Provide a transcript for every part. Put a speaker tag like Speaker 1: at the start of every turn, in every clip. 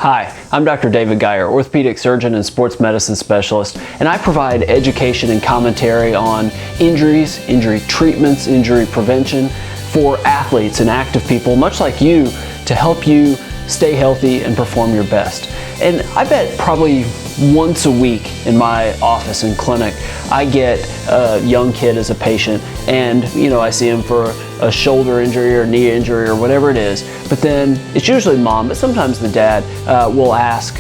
Speaker 1: Hi, I'm Dr. David Geyer, orthopedic surgeon and sports medicine specialist, and I provide education and commentary on injuries, injury treatments, injury prevention for athletes and active people, much like you, to help you stay healthy and perform your best. And I bet probably once a week in my office and clinic, I get a young kid as a patient, and I see him for a shoulder injury or knee injury or whatever it is. But then it's usually mom, but sometimes the dad will ask,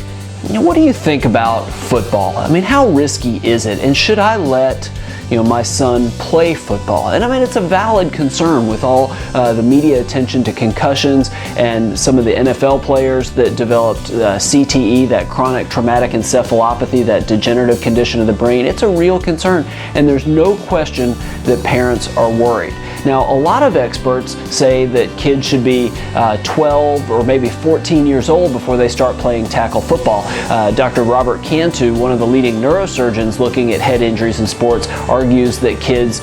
Speaker 1: what do you think about football? I mean, how risky is it? And should I let my son play football? And I mean, it's a valid concern with all the media attention to concussions and some of the NFL players that developed CTE, that chronic traumatic encephalopathy, that degenerative condition of the brain. It's a real concern, and there's no question that parents are worried. Now, a lot of experts say that kids should be 12 or maybe 14 years old before they start playing tackle football. Dr. Robert Cantu, one of the leading neurosurgeons looking at head injuries in sports, argues that kids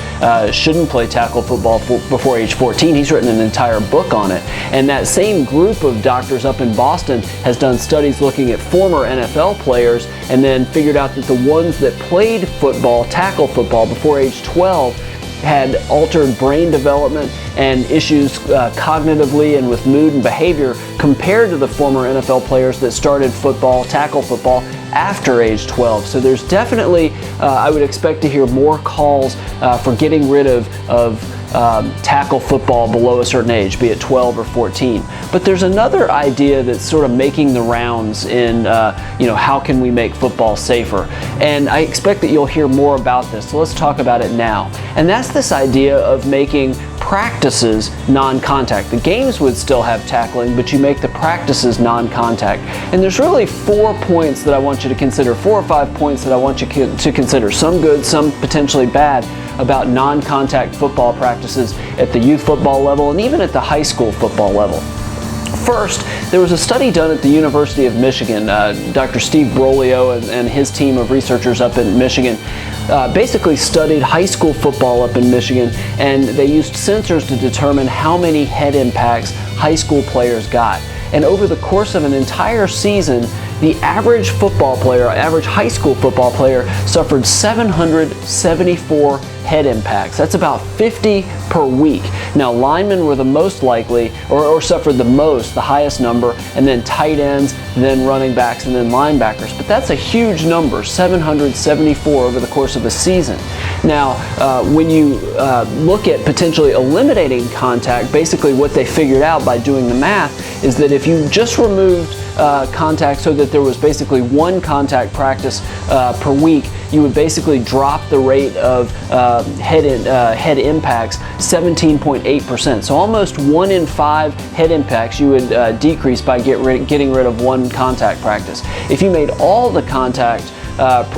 Speaker 1: shouldn't play tackle football before age 14. He's written an entire book on it. And that same group of doctors up in Boston has done studies looking at former NFL players and then figured out that the ones that played football, tackle football, before age 12 had altered brain development and issues cognitively and with mood and behavior compared to the former NFL players that started football, tackle football, after age 12. So there's definitely, I would expect to hear more calls for getting rid of tackle football below a certain age, be it 12 or 14. But there's another idea that's sort of making the rounds in, how can we make football safer? And I expect that you'll hear more about this. So let's talk about it now. And that's this idea of making practices non-contact. The games would still have tackling, but you make the practices non-contact. And there's really 4 points that I want you to consider, 4 or 5 points that I want you to consider, some good, some potentially bad, about non-contact football practices at the youth football level and even at the high school football level. First, there was a study done at the University of Michigan. Dr. Steve Brolio and his team of researchers up in Michigan basically studied high school football up in Michigan, and they used sensors to determine how many head impacts high school players got. And over the course of an entire season, the average football player, average high school football player, suffered 774 head impacts. That's about 50 per week. Now, linemen were the most likely, or suffered the most, the highest number, and then tight ends, then running backs, and then linebackers. But that's a huge number, 774 over the course of a season. Now, when you look at potentially eliminating contact, basically what they figured out by doing the math is that if you just removed contact so that there was basically one contact practice per week, you would basically drop the rate of head impacts 17.8%. So almost 1 in 5 head impacts you would decrease by getting rid of one contact practice. If you made all the contact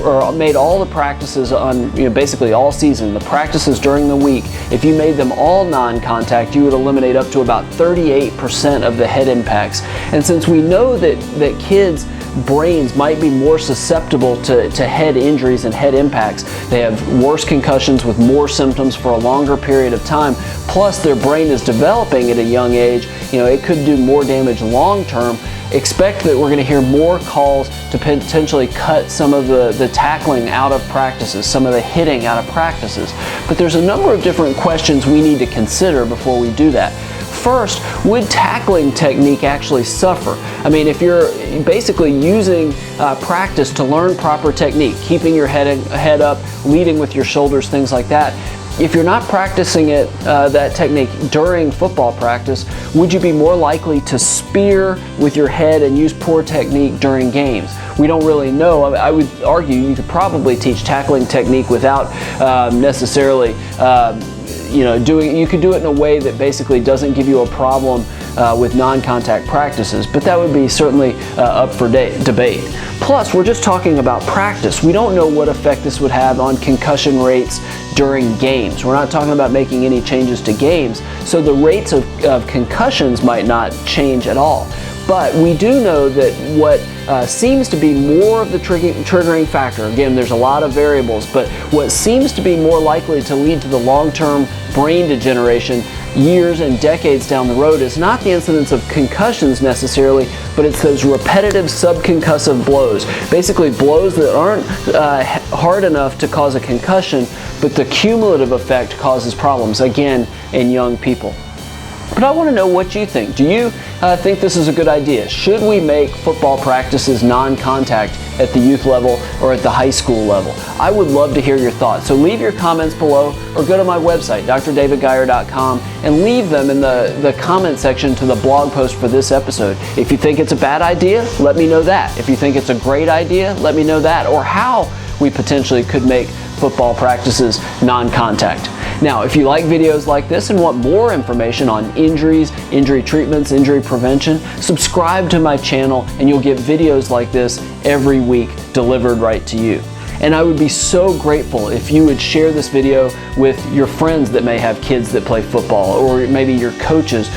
Speaker 1: or made all the practices on basically all season, the practices during the week, if you made them all non-contact, you would eliminate up to about 38% of the head impacts. And since we know that kids' brains might be more susceptible to head injuries and head impacts, they have worse concussions with more symptoms for a longer period of time, plus their brain is developing at a young age, it could do more damage long term. Expect that we're going to hear more calls to potentially cut some of the tackling out of practices, some of the hitting out of practices. But there's a number of different questions we need to consider before we do that. First, would tackling technique actually suffer? I mean, if you're basically using practice to learn proper technique, keeping your head up, leading with your shoulders, things like that, if you're not practicing that technique during football practice, would you be more likely to spear with your head and use poor technique during games? We don't really know. I would argue you could probably teach tackling technique without necessarily you could do it in a way that basically doesn't give you a problem with non-contact practices, but that would be certainly up for debate. Plus, we're just talking about practice. We don't know what effect this would have on concussion rates during games. We're not talking about making any changes to games, so the rates of concussions might not change at all. But we do know that what seems to be more of the triggering factor, again, there's a lot of variables, but what seems to be more likely to lead to the long-term brain degeneration years and decades down the road is not the incidence of concussions necessarily, but it's those repetitive subconcussive blows. Basically blows that aren't hard enough to cause a concussion, but the cumulative effect causes problems, again, in young people. But I want to know what you think. Do you think this is a good idea? Should we make football practices non-contact at the youth level or at the high school level? I would love to hear your thoughts. So leave your comments below or go to my website, drdavidgeyer.com, and leave them in the comment section to the blog post for this episode. If you think it's a bad idea, let me know that. If you think it's a great idea, let me know that, or how we potentially could make football practices non-contact. Now, if you like videos like this and want more information on injuries, injury treatments, injury prevention, subscribe to my channel and you'll get videos like this every week delivered right to you. And I would be so grateful if you would share this video with your friends that may have kids that play football, or maybe your coaches.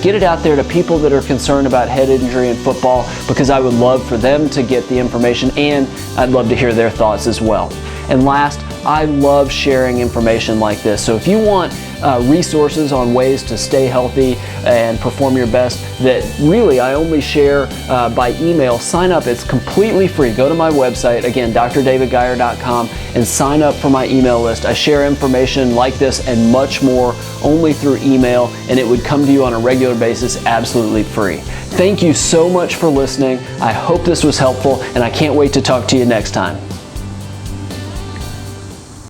Speaker 1: Get it out there to people that are concerned about head injury in football, because I would love for them to get the information, and I'd love to hear their thoughts as well. And last, I love sharing information like this. So if you want resources on ways to stay healthy and perform your best that really I only share by email, sign up. It's completely free. Go to my website, again, drdavidgeyer.com, and sign up for my email list. I share information like this and much more only through email, and it would come to you on a regular basis absolutely free. Thank you so much for listening. I hope this was helpful, and I can't wait to talk to you next time.